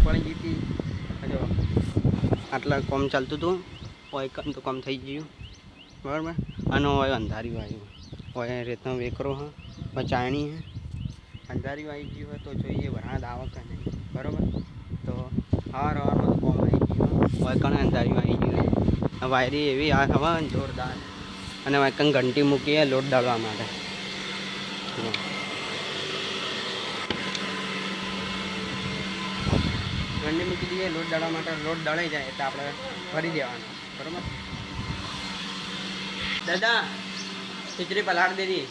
પડી ગઈ હતી. જો આટલા કોમ ચાલતું હતું હોય કામ તો કામ થઈ ગયું બરાબર. અને હોય અંધાર્યું આવ્યું હોય રેતનો વેકરો હા ચાયણી હે અંધાર્યું આવી ગયું હોય તો જોઈએ વરસાદ આવે કે નહીં બરાબર. તો હવારમાં તો કોમ આવી ગયું હોય કણે અંધાર્યું આવી ગયું વાયરી એવી આ હવા જોરદાર. અને વાંકણ ઘંટી મૂકીએ લોટ દાળવા માટે. ઘંટી મૂકી દઈએ લોટ દાળવા માટે. લોટ દળાઈ જાય એટલે આપણે ભરી દેવાનો બરાબર. દાદા ખીચડી પલાળ દીધી.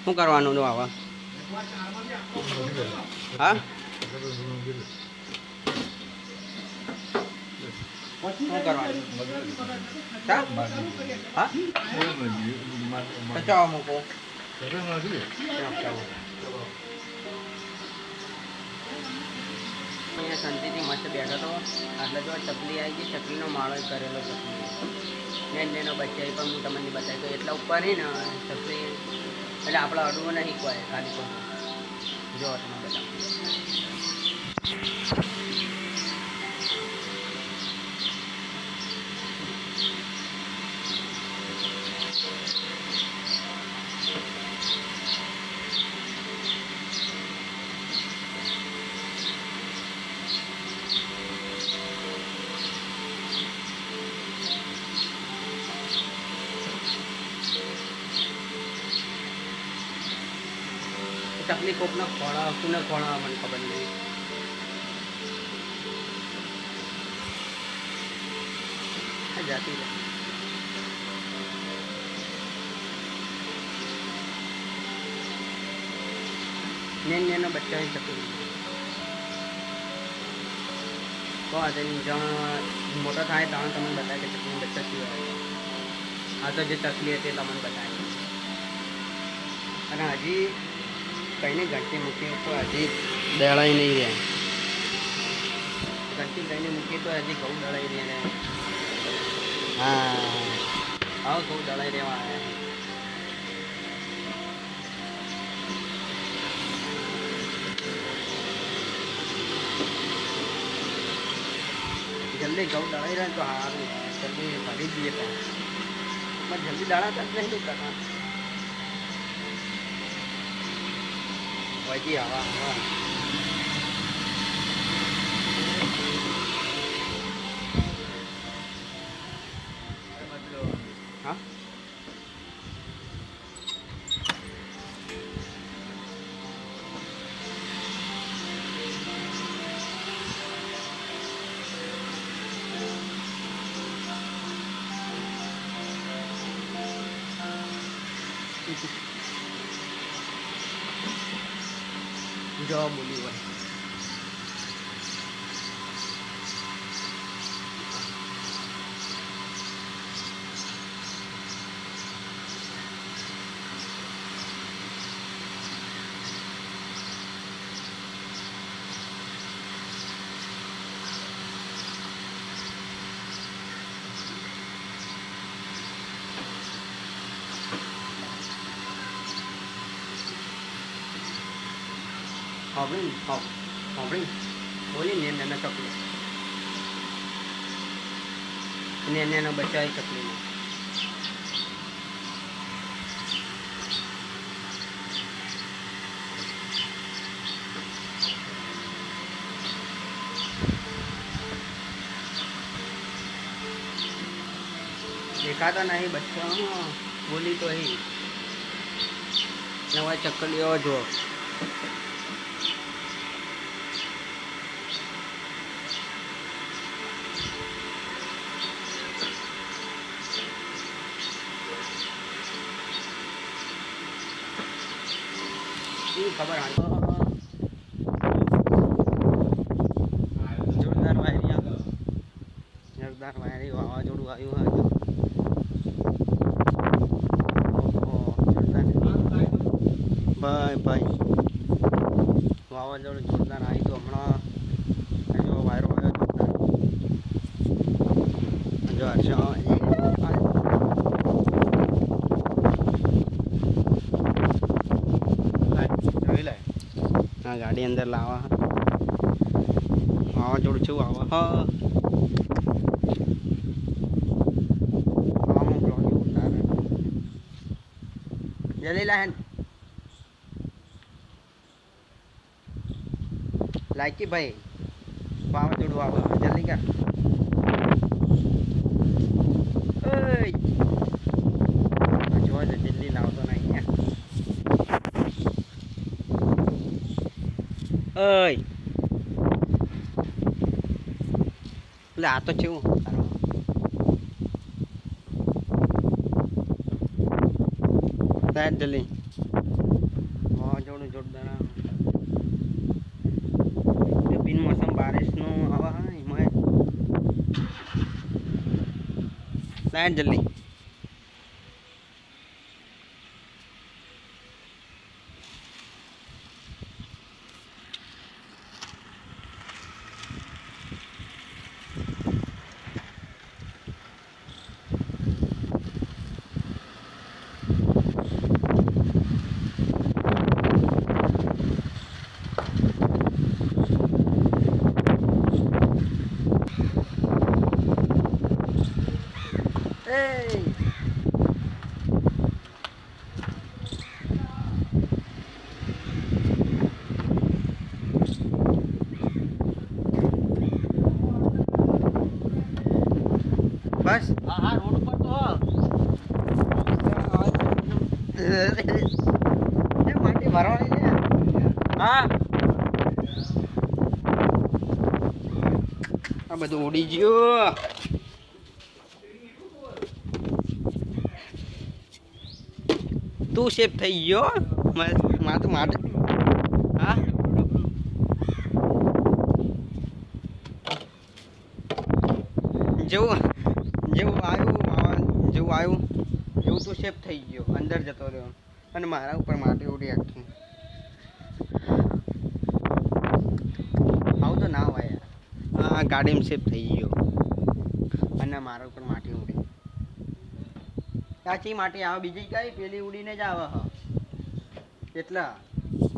શું કરવાનું નું આવા હા શું કરવાનું હા ચાવો મૂકો અહીંયા શાંતિથી મસ્ત બેઠો હતો. એટલે જો ચકલી આવી ગઈ. ચકલીનો માળો કરેલો ચકલી નેનો બચ્ચા પણ હું તમને બતાવી તો એટલા ઉપર નહીં ને ચકલી એટલે આપણે અડવું નહીં કોઈ ખાલી કોઈ જો તમે બતાવો. ચકલી કોકને ખોળા કોને ખોળા મને ખબર નહીં. જાતી નેનો બચ્ચા હોય ચકલી તો આજે જ્યાં મોટા થાય ત્યાં તમને બતાવે કે ચકલીનો બચ્ચા શું હોય. આ તો જે ચકલી હતી તમને બતાવે. અને હજી કઈને ઘંટી મૂકીએ તો હજી દળાઈ નહીં રહે. ઘંટી કઈને મૂકીએ તો હજી ઘઉં દળાઈ રહે ને હા ઘઉં દળાઈ રહેવા આવ્યા. જલ્દી ઘઉં દળાઈ રહે તો સારું. જલ્દી ભરી દઈએ પણ જલ્દી દળાતા જ નહીં કરતા. Wajib awak. Hah? જો બોલી હોય Hobring boleh nena coklat nena bacai coklat देखा था नहीं बच्चा बोली तो ही नवा चक्कलियों जो खबर आ जोरदार वायरी वावाझोडું આવ્યું હોય ભાઈ વાવાઝોડું જોરદાર આવ્યું તો હમણાં જો વાયરો આવ્યો જો હર્ષ જોઈ લે ગાડી અંદર લાવવા વાવાઝોડું જેવું આવે હા આવામાં બ્લોગ એવું તારે જલ્દી લાહેન લાયકી ભાઈ વાવાઝોડું આવે જલ્દી કર જોવા છે જલ્દી લાવતો નહીં ઓય એટલે આ તો કેવું જલ્દી વાવાઝોડું જોરદાર બિન મોસમ બારિશનું આવા હા એમાં લાઈટ જલ્દી બસ હા રોડ ઉપર તો માટી ભરવાની છે હા આ બધું ઉડી ગયું તું સેફ થઈ ગયો માં તો માટે હા જેવું જેવું આવ્યું એવું તું સેફ થઈ ગયો અંદર જતો રહ્યો અને મારા ઉપર માટી ઉડી આખી આવું તો ના હોય યાર હા ગાડીમાં સેફ થઈ ગયો અને મારા ઉપર માટી ઉડી સાચી માટી આવે બીજી કઈ પેલી ઉડીને જ આવે હ એટલા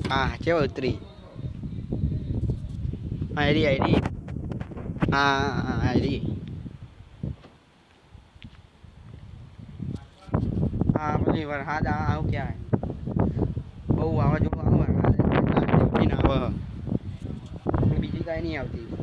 હા કેવો ઉતરી આયરી હા આયરી હા પછી વરસાદ આવું ક્યાં બહુ વાવાઝોડું આવે વરસાદ આવે બીજી કાંઈ નહીં આવતી